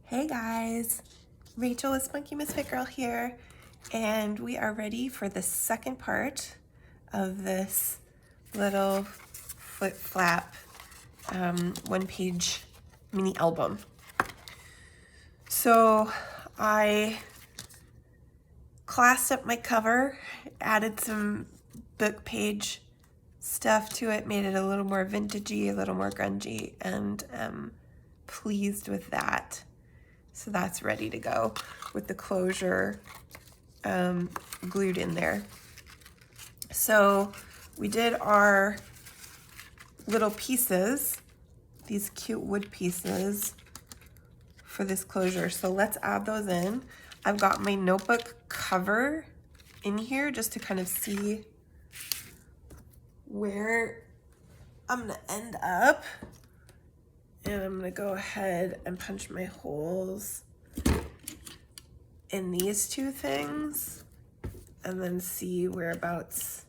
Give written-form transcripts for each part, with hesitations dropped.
Hey guys, Rachel with Spunky Misfit Girl here, and we are ready for the second part of this little flip flap one-page mini album. So I classed up my cover, added some book page stuff to it, made it a little more vintagey, a little more grungy, and I'm pleased with that. So that's ready to go with the closure glued in there. So we did our little pieces, these cute wood pieces for this closure. So let's add those in. I've got my notebook cover in here just to kind of see where I'm gonna end up. And I'm gonna go ahead and punch my holes in these two things and then see whereabouts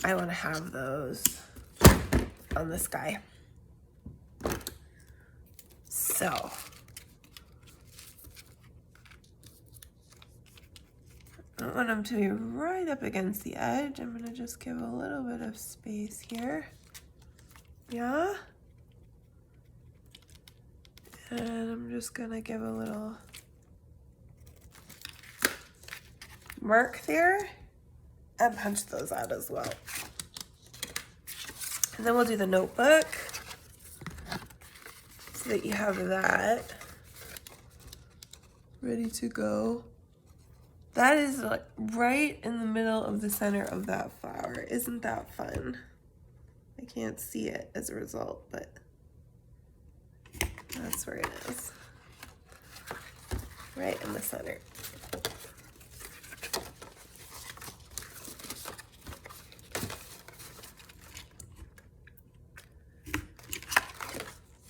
I wanna have those on this guy. So, I don't want them to be right up against the edge. I'm gonna just give a little bit of space here. Yeah? And I'm just gonna give a little mark there and punch those out as well. And then we'll do the notebook so that you have that ready to go. That is like right in the middle of the center of that flower. Isn't that fun? I can't see it as a result, but that's where it is. Right in the center.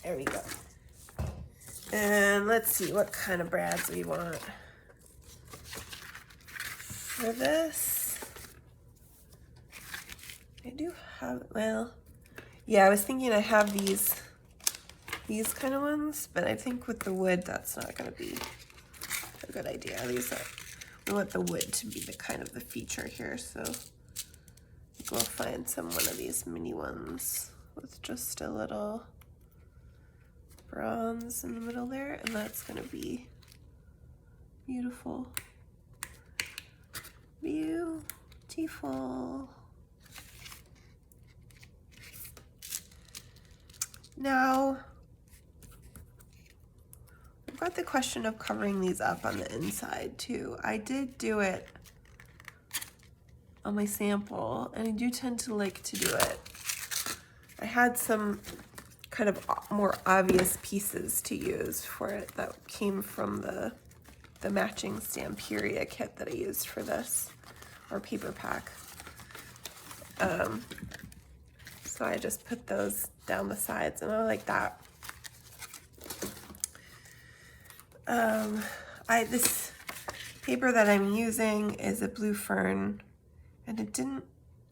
There we go. And let's see what kind of brads we want for this. I do have, well, yeah, I was thinking I have these kind of ones, but I think with the wood, that's not gonna be a good idea. We want the wood to be the kind of the feature here, so go find one of these mini ones with just a little bronze in the middle there, and that's gonna be beautiful. Beautiful. Now, I've got the question of covering these up on the inside too. I did do it on my sample, and I do tend to like to do it. I had some kind of more obvious pieces to use for it that came from the matching Stamperia kit that I used for this, or paper pack. So I just put those down the sides, and I like that. This paper that I'm using is a blue fern, and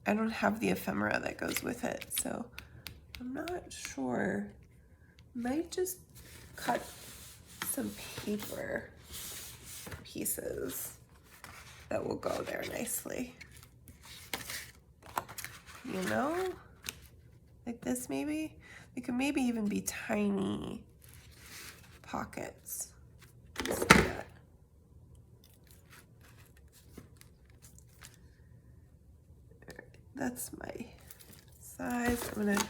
I don't have the ephemera that goes with it, so I'm not sure. Might just cut some paper pieces that will go there nicely. You know? Like this maybe? They could maybe even be tiny pockets. Let's do that. That's my size. I'm gonna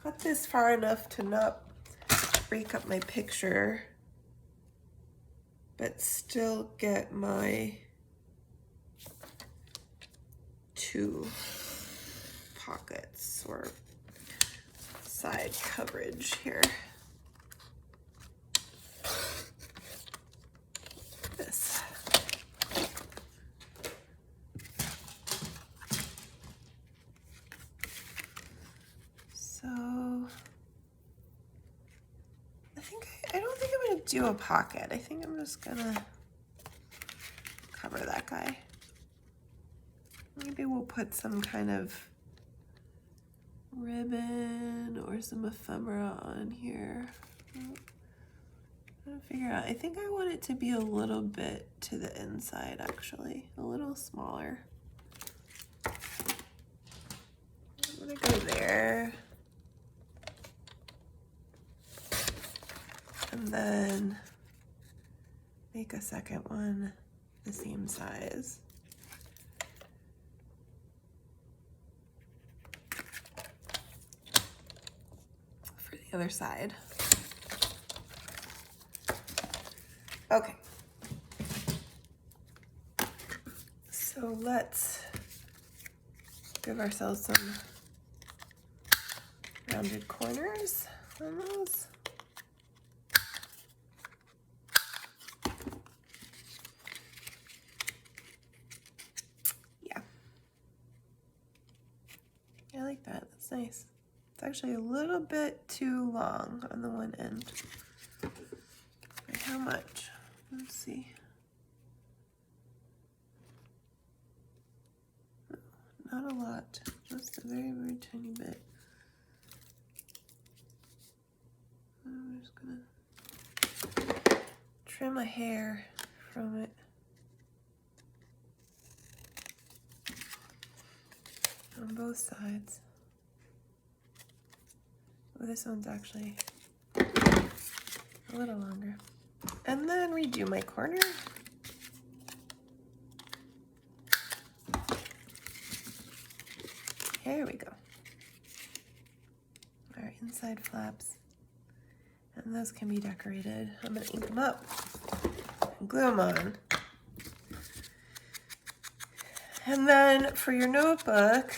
cut this far enough to not break up my picture, but still get my two pockets or side coverage here. This. So I don't think I'm gonna do a pocket. I think I'm just gonna cover that guy. Maybe we'll put some kind of ribbon or some ephemera on here. trying to figure out, I think I want it to be a little bit to the inside actually, a little smaller. I'm gonna go there. And then make a second one the same size. For the other side. Okay. So let's give ourselves some rounded corners on those. Yeah. I like that. That's nice. It's actually a little bit too long on the one end. Wait, how much? Let's see. Not a lot, just a very, very tiny bit. I'm just gonna trim a hair from it. On both sides. Oh, this one's actually a little longer. And then redo my corner. There we go. Our inside flaps. And those can be decorated. I'm gonna ink them up and glue them on. And then for your notebook,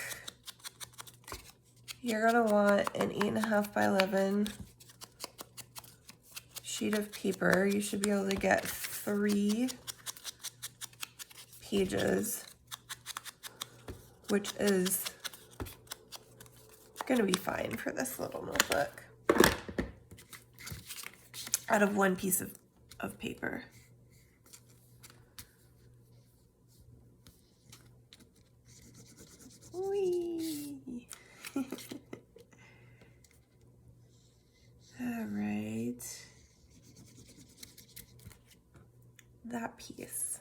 you're gonna want an 8.5 by 11 sheet of paper. You should be able to get 3 pages, which is gonna be fine for this little notebook, out of one piece of paper. Whee! All right. That piece.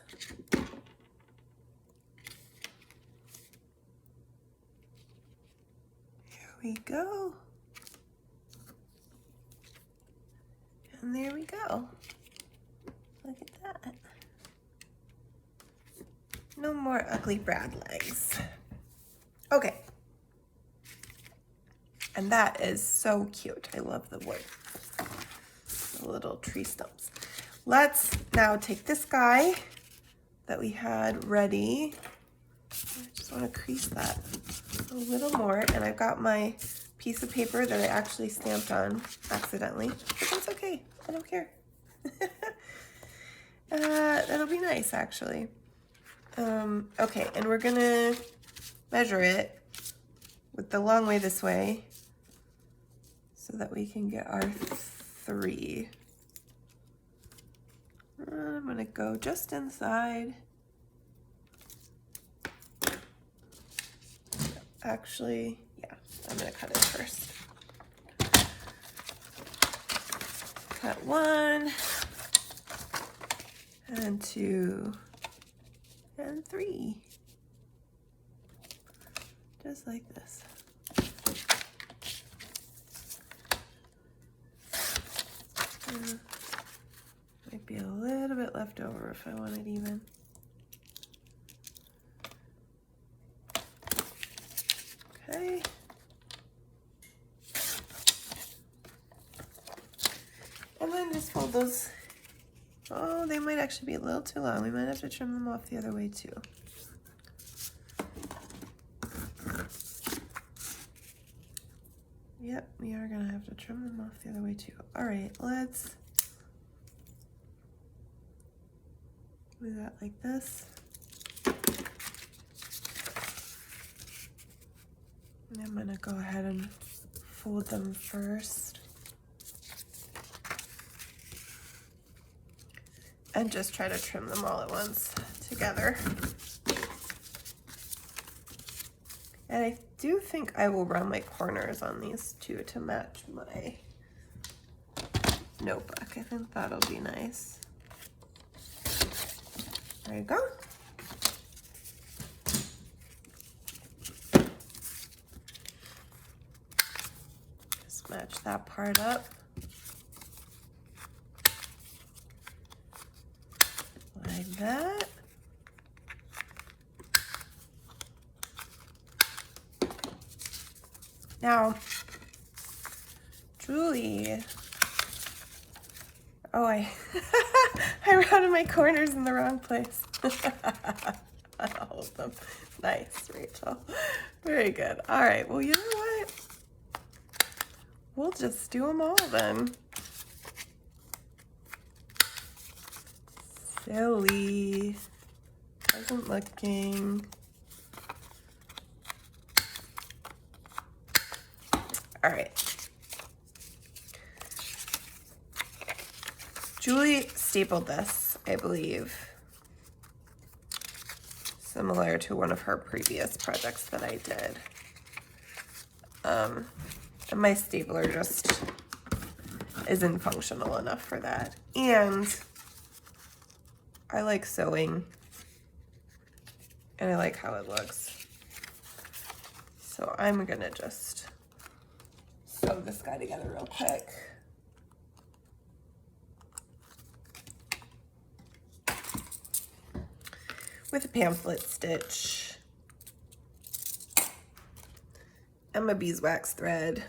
Here we go. And there we go. Look at that. No more ugly Brad legs. Okay. And that is so cute. I love the wood. The little tree stumps. Let's now take this guy that we had ready. I just want to crease that a little more. And I've got my piece of paper that I actually stamped on accidentally. But that's okay. I don't care. That'll be nice, actually. Okay, and we're going to measure it with the long way this way so that we can get our 3. I'm gonna go just inside. Actually, yeah, I'm gonna cut it first. Cut 1, and 2, and 3. Just like this. Might be a little bit left over if I want it even. Okay. And then just fold those. Oh, they might actually be a little too long. We might have to trim them off the other way too. Yep, we are gonna have to trim them off the other way too. All right, let's do that like this. And I'm gonna go ahead and fold them first. And just try to trim them all at once together. And I do think I will run my corners on these two to match my notebook. I think that'll be nice. There you go. Just match that part up. Like that. Now, Julie, oh, I rounded my corners in the wrong place. I'll hold them. Nice, Rachel. Very good. All right, well, you know what? We'll just do them all then. Silly. Wasn't looking. All right. Julie stapled this, I believe, similar to one of her previous projects that I did. And my stapler just isn't functional enough for that. And I like sewing, and I like how it looks. So I'm gonna just sew this guy together real quick. With a pamphlet stitch and my beeswax thread.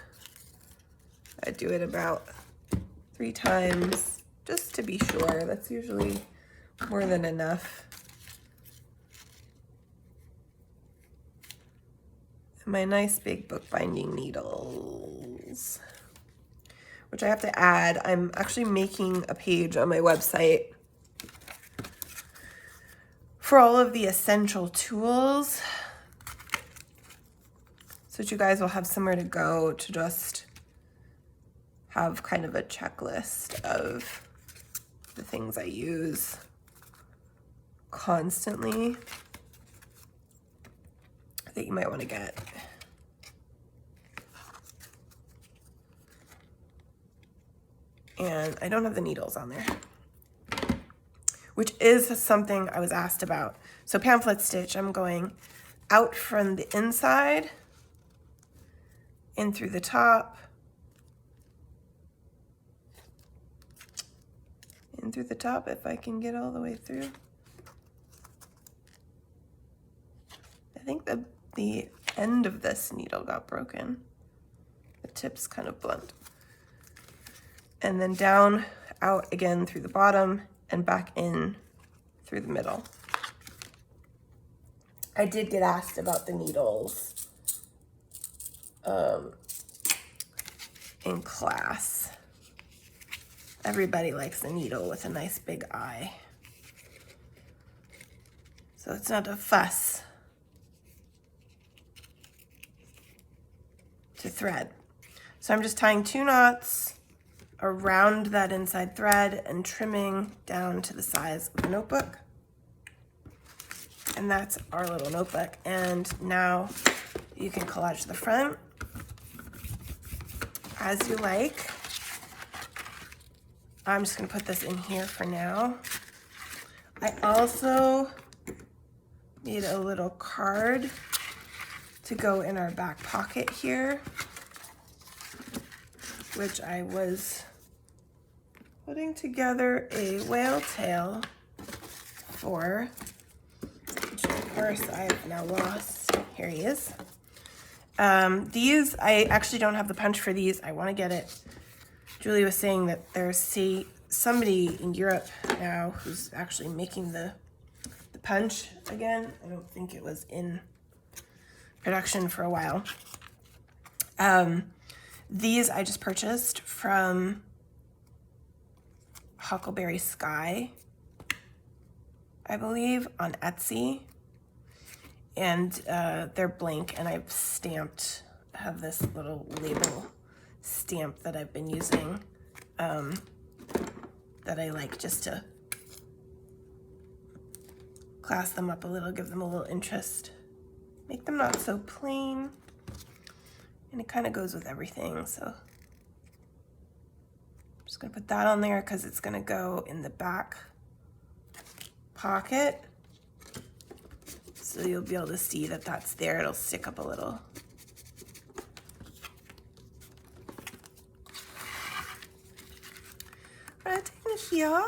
I do it about 3 times just to be sure. That's usually more than enough. And my nice big bookbinding needles, which I have to add. I'm actually making a page on my website for all of the essential tools, so that you guys will have somewhere to go to just have kind of a checklist of the things I use constantly that you might want to get. And I don't have the needles on there, which is something I was asked about. So pamphlet stitch, I'm going out from the inside, in through the top, in through the top if I can get all the way through. I think the end of this needle got broken. The tip's kind of blunt. And then down, out again through the bottom, and back in through the middle. I did get asked about the needles in class. Everybody likes a needle with a nice big eye. So it's not a fuss to thread. So I'm just tying 2 knots around that inside thread and trimming down to the size of the notebook. And that's our little notebook. And now you can collage the front as you like. I'm just gonna put this in here for now. I also made a little card to go in our back pocket here, which I was putting together a whale tail for, which of course I have now lost. Here he is. These, I actually don't have the punch for these. I want to get it. Julie was saying that there's somebody in Europe now who's actually making the punch again. I don't think it was in production for a while. These I just purchased from Huckleberry Sky, I believe, on Etsy. And they're blank, and I've stamped, have this little label stamp that I've been using that I like just to class them up a little, give them a little interest, make them not so plain. And it kind of goes with everything, so Just gonna put that on there because it's gonna go in the back pocket. So you'll be able to see that that's there. It'll stick up a little. Right in here.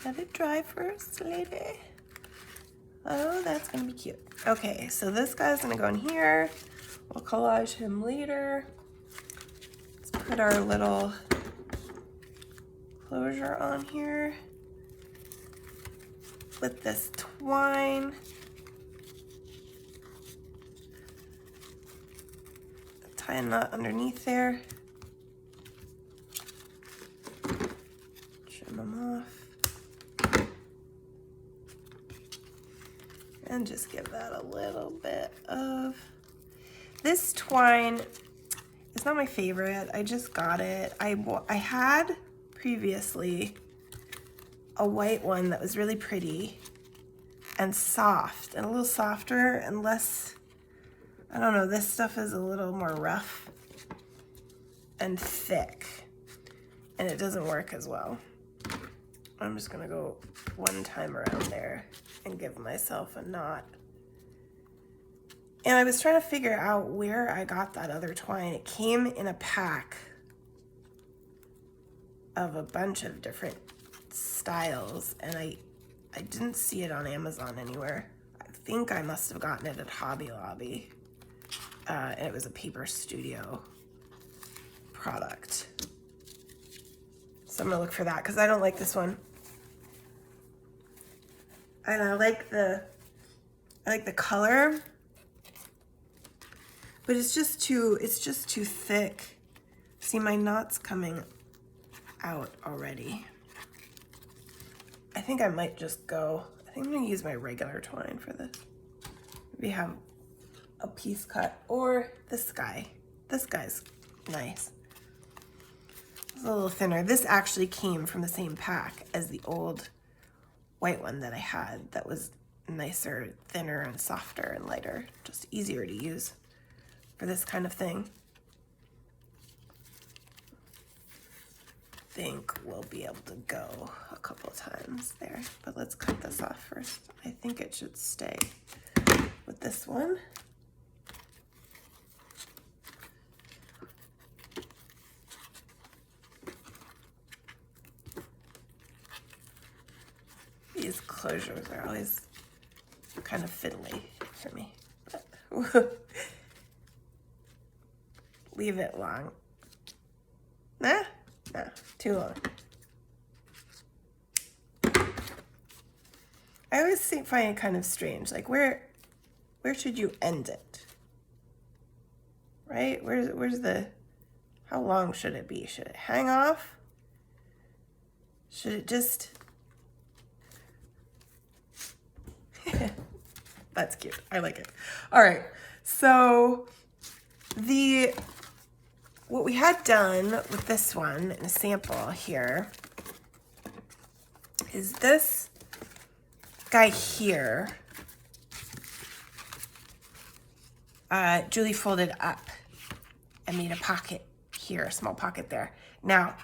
Let it dry first, lady. Oh, that's gonna be cute. Okay, so this guy's gonna go in here. We'll collage him later. Let's put our little closure on here with this twine. Tie a knot underneath there. Trim them off. And just give that a little bit of... This twine is not my favorite. I just got it. I had previously a white one that was really pretty and soft and a little softer and less, I don't know, this stuff is a little more rough and thick and it doesn't work as well. I'm just gonna go one time around there and give myself a knot. And I was trying to figure out where I got that other twine. It came in a pack of a bunch of different styles and I didn't see it on Amazon anywhere. I think I must have gotten it at Hobby Lobby. And it was a Paper Studio product. So I'm gonna look for that because I don't like this one. And I like the color, but it's just too thick. See, my knot's coming out already. I think I might just go, I think I'm gonna use my regular twine for this. Maybe have a piece cut or this guy. This guy's nice. It's a little thinner. This actually came from the same pack as the old white one that I had that was nicer, thinner, and softer and lighter. Just easier to use for this kind of thing. I think we'll be able to go a couple times there, but let's cut this off first. I think it should stay with this one. These closures are always kind of fiddly for me, but leave it long. Nah, too long. I always find it kind of strange, like where should you end it? Right? Where's the, how long should it be? Should it hang off? Should it just... That's cute. I like it. All right. So what we had done with this one in a sample here is this guy here. Julie folded up and made a pocket here, a small pocket there. Now,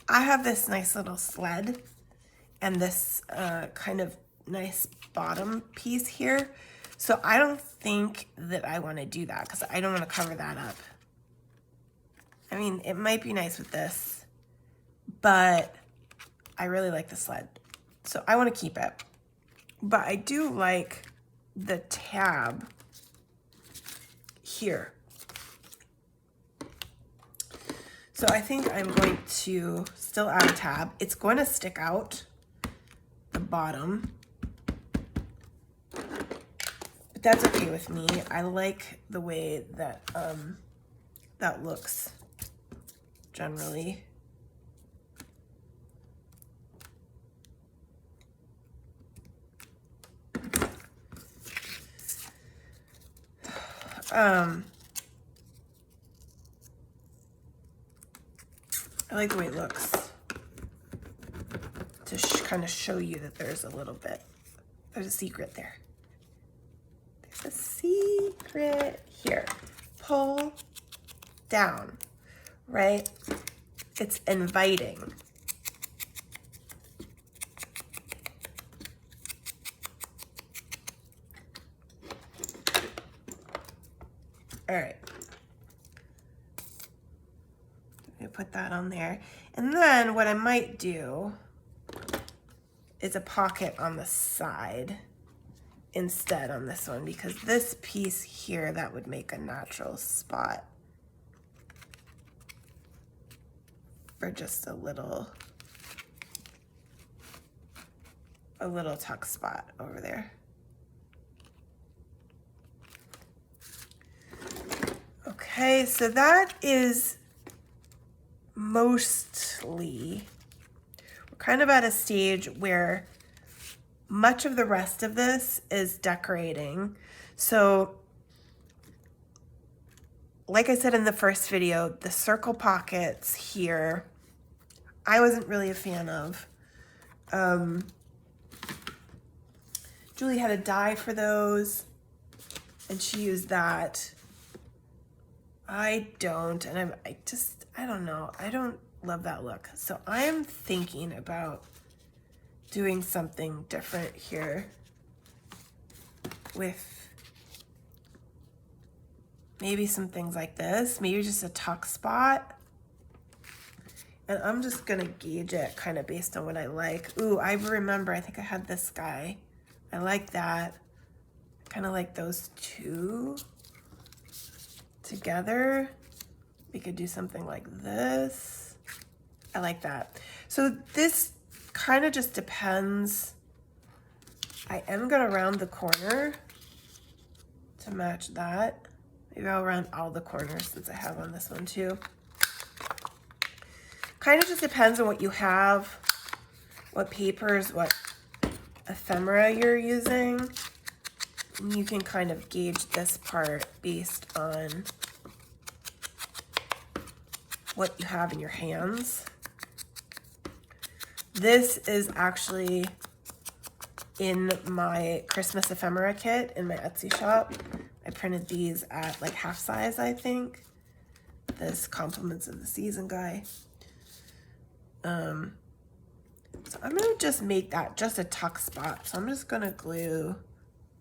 I have this nice little sled and this kind of nice bottom piece here. So I don't think that I want to do that because I don't want to cover that up. I mean, it might be nice with this, but I really like the sled. So I want to keep it. But I do like the tab here. So I think I'm going to still add a tab. It's going to stick out the bottom. But that's okay with me. I like the way that that looks generally. I like the way it looks to kind of show you that there's a little bit, there's a secret there. There's a secret here. Pull down, right? It's inviting. All right. I'm gonna put that on there. And then what I might do is a pocket on the side instead on this one, because this piece here, that would make a natural spot for just a little tuck spot over there. Okay, so that is mostly, we're kind of at a stage where much of the rest of this is decorating. So like I said in the first video, the circle pockets here, I wasn't really a fan of. Julie had a die for those and she used that. I don't, and I don't know. I don't love that look. So I'm thinking about doing something different here with maybe some things like this, maybe just a tuck spot. And I'm just gonna gauge it kind of based on what I like. Ooh, I remember, I think I had this guy. I like that. Kind of like those two together. We could do something like this. I like that. So this kind of just depends. I am gonna round the corner to match that. Maybe I'll round all the corners since I have on this one too. Kind of just depends on what you have, what papers, what ephemera you're using. And you can kind of gauge this part based on what you have in your hands. This is actually in my Christmas ephemera kit in my Etsy shop. I printed these at like half size, I think. This Compliments of the Season guy. So I'm gonna just make that just a tuck spot. So I'm just gonna glue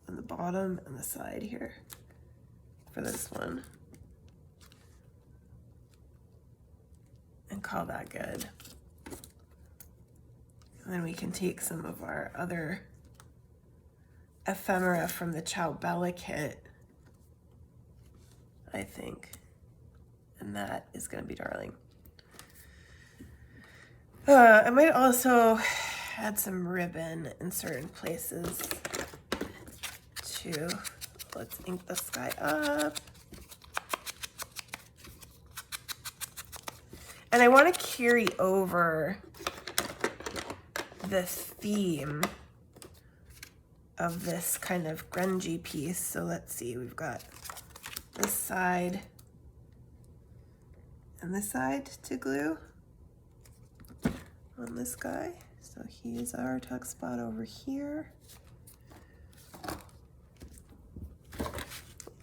on the bottom and the side here for this one. And call that good. And then we can take some of our other ephemera from the Ciao Bella kit, I think. And that is gonna be darling. I might also add some ribbon in certain places too. Let's ink this guy up. And I want to carry over the theme of this kind of grungy piece. So let's see, we've got this side and this side to glue on this guy. So here's our tuck spot over here.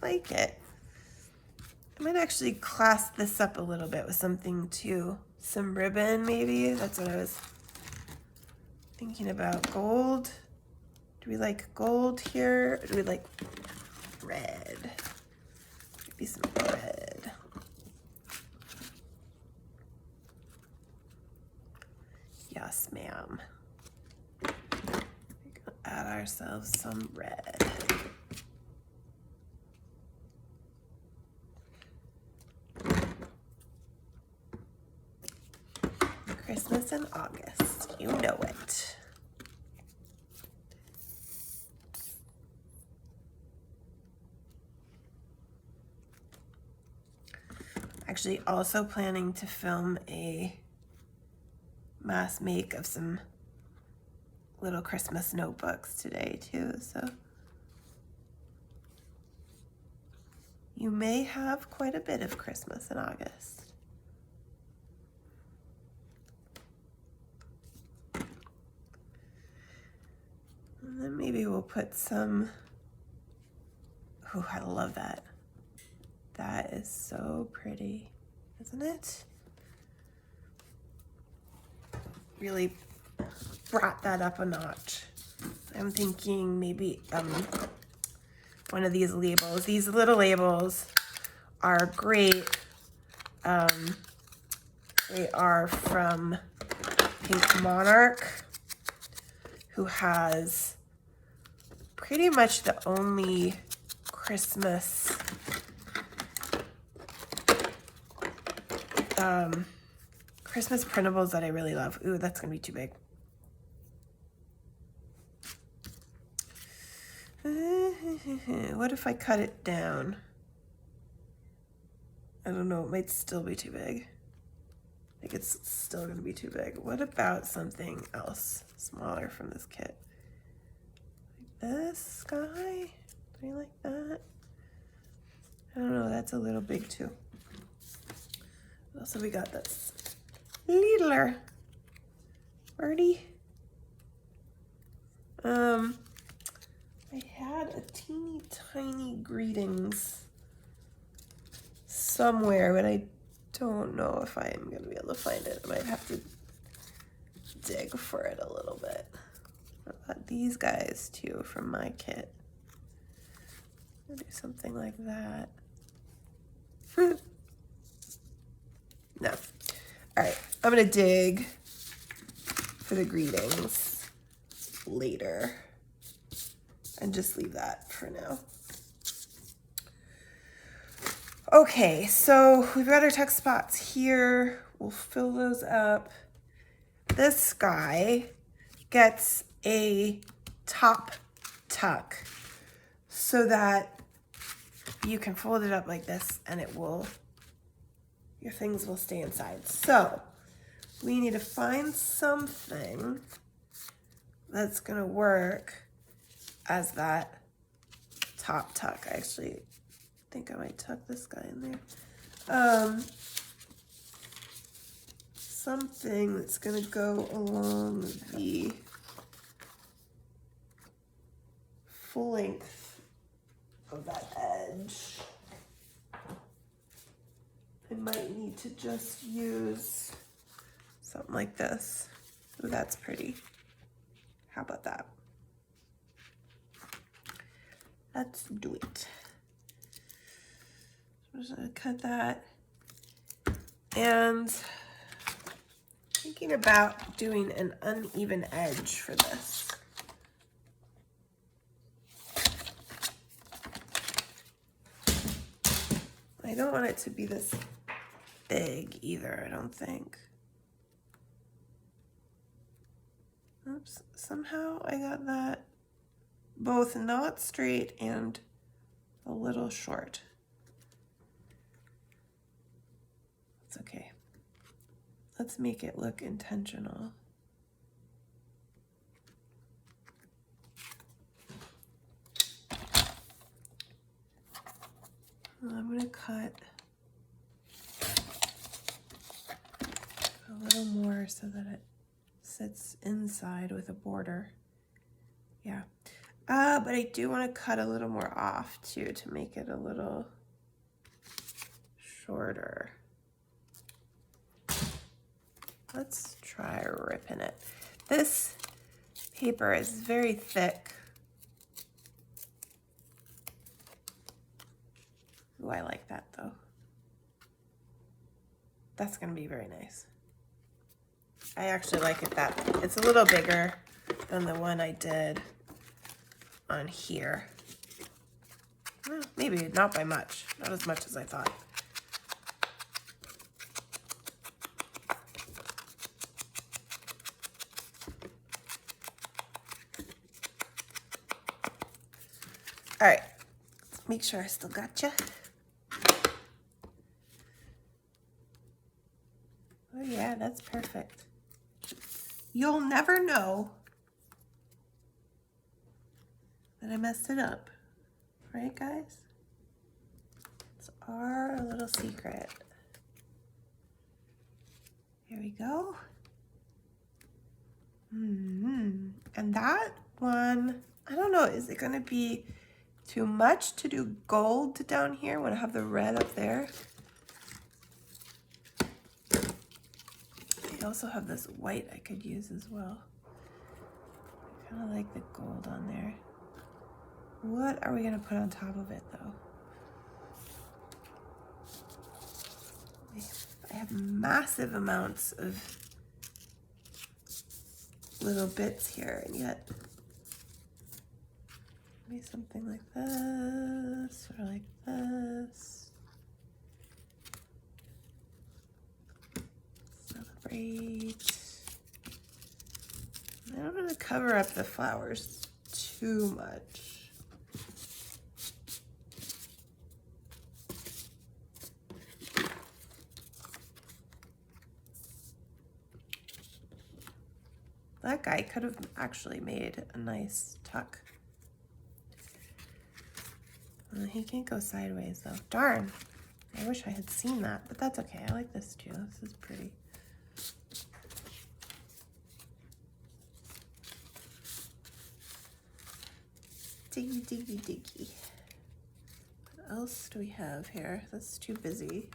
Like it. I might actually clasp this up a little bit with something too. Some ribbon maybe. That's what I was thinking about. Gold. Do we like gold here? Or do we like red? Maybe some red. Yes, ma'am. We're gonna add ourselves some red. Christmas in August, you know it. Actually also planning to film a mass make of some little Christmas notebooks today too, so you may have quite a bit of Christmas in August. And then maybe we'll put some, oh, I love that. That is so pretty. isn't it? Really brought that up a notch. I'm thinking maybe one of these labels. These little labels are great. They are from Pink Monarch, who has pretty much the only Christmas Christmas printables that I really love. Ooh, that's gonna be too big. What if I cut it down? I don't know, it might still be too big. I think it's still gonna be too big. What about something else smaller from this kit? Like this guy? Do you like that? I don't know, that's a little big too. What else have we got that's littler? Birdie? I had a teeny tiny greetings somewhere, but I don't know if I am gonna be able to find it. I might have to dig for it a little bit. I've got these guys too from my kit. I'll do something like that. No. All right, I'm gonna dig for the greetings later and just leave that for now. Okay, so we've got our tuck spots here. We'll fill those up. This guy gets a top tuck so that you can fold it up like this and it will, your things will stay inside. So we need to find something that's gonna work as that top tuck. I actually think I might tuck this guy in there. Something that's gonna go along the full length of that edge. I might need to just use something like this. Ooh, that's pretty. How about that? Let's do it. I'm just gonna cut that. And thinking about doing an uneven edge for this. I don't want it to be this big either, I don't think. Oops, somehow I got that both not straight and a little short. It's okay. Let's make it look intentional. I'm gonna cut a little more so that it sits inside with a border. Yeah. But I do want to cut a little more off too to make it a little shorter. Let's try ripping it. This paper is very thick. Ooh, I like that though. That's gonna be very nice. I actually like it that it's a little bigger than the one I did on here. Well, maybe not by much, not as much as I thought. All right, let's make sure I still got you. Oh yeah, that's perfect. You'll never know that I messed it up, right guys? It's our little secret. Here we go. And that one, I don't know, is it gonna be too much to do gold down here when I have the red up there? also have this white I could use as well. I kind of like the gold on there. What are we gonna put on top of it though? I have massive amounts of little bits here, and yet maybe something like this or like this. Celebrate. I don't want to cover up the flowers too much. That guy could have actually made a nice tuck. He can't go sideways though. Darn. I wish I had seen that, but that's okay. I like this too. This is pretty. Diggy, diggy, diggy. What else do we have here? That's too busy.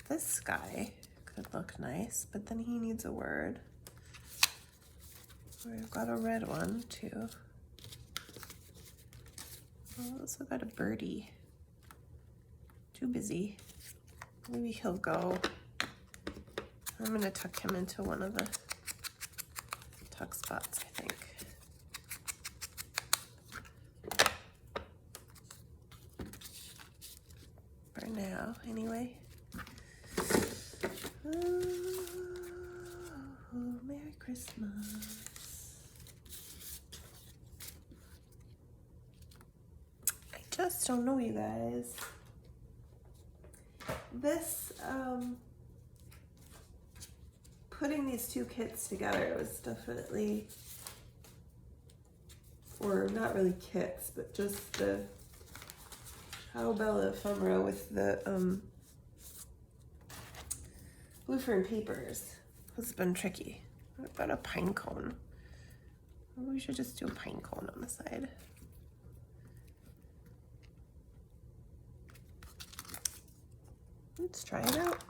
This guy could look nice, but then he needs a word. We've got a red one too. Oh, also got a birdie. Too busy. Maybe he'll go. I'm gonna tuck him into one of the tuck spots, I think. For now, anyway. Oh, Merry Christmas. I just don't know, you guys. This, putting these two kits together was definitely, or not really kits, but just the Bella ephemera with the blue fern papers has been tricky. What about a pine cone? Maybe we should just do a pine cone on the side. Let's try it out.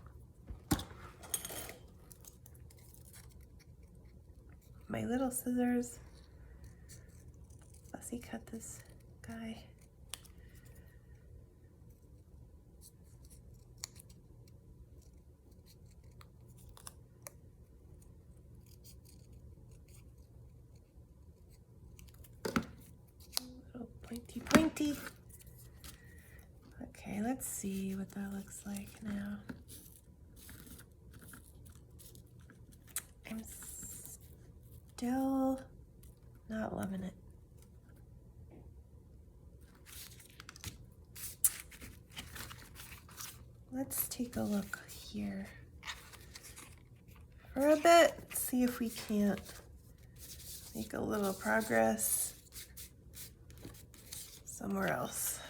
My little scissors. Fussy cut this guy. Little pointy pointy. Okay, let's see what that looks like now. I'm still not loving it. Let's take a look here for a bit, see if we can't make a little progress somewhere else.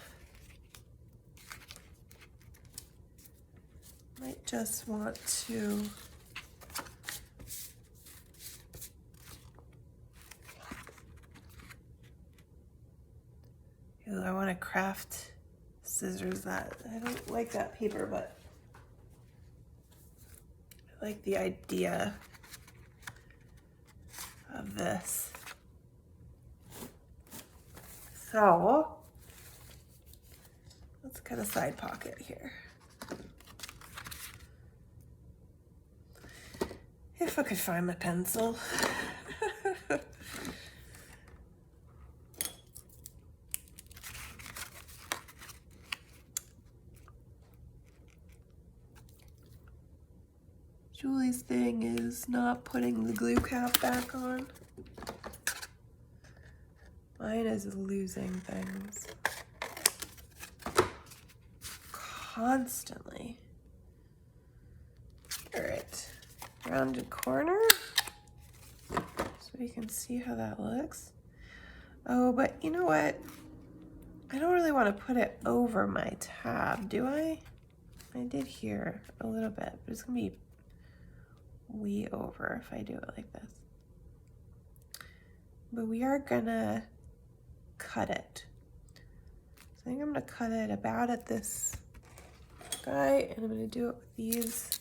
Might just want to I want to craft scissors that I don't like that paper, but I like the idea of this. So let's cut a side pocket here. If I could find my pencil. Julie's thing is not putting the glue cap back on. Mine is losing things constantly. All right, rounded corner so we can see how that looks. Oh, but you know what? I don't really want to put it over my tab, do I? I did here a little bit, but it's gonna be way over if I do it like this. But we are gonna cut it. So I think I'm gonna cut it about at this guy, and I'm gonna do it with these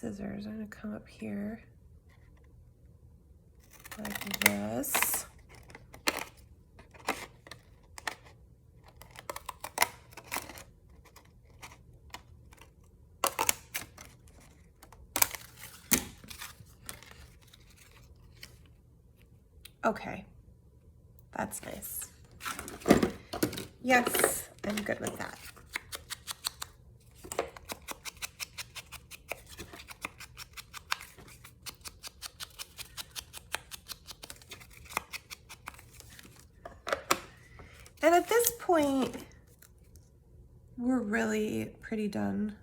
scissors, I'm going to come up here like this. Okay, that's nice. Yes, I'm good with that. And at this point, we're really pretty done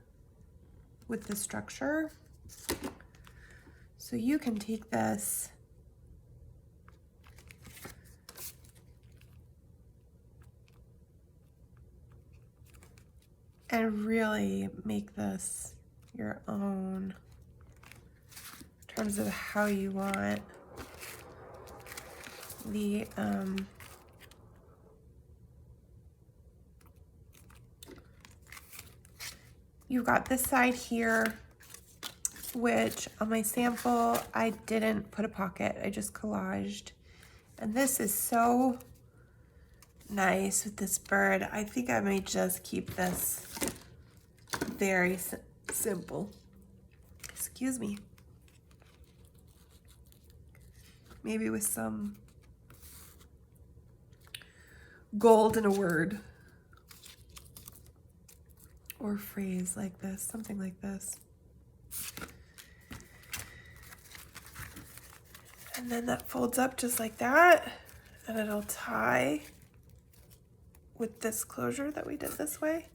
with the structure. So you can take this and really make this your own in terms of how you want the you've got this side here, which on my sample I didn't put a pocket, I just collaged, and this is so nice with this bird. I think I may just keep this very simple. Excuse me. Maybe with some gold in a word or phrase like this, something like this. And then that folds up just like that, and it'll tie with this closure that we did this way.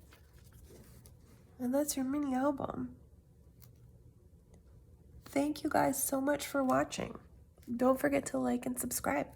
And that's your mini album. Thank you guys so much for watching. Don't forget to like and subscribe.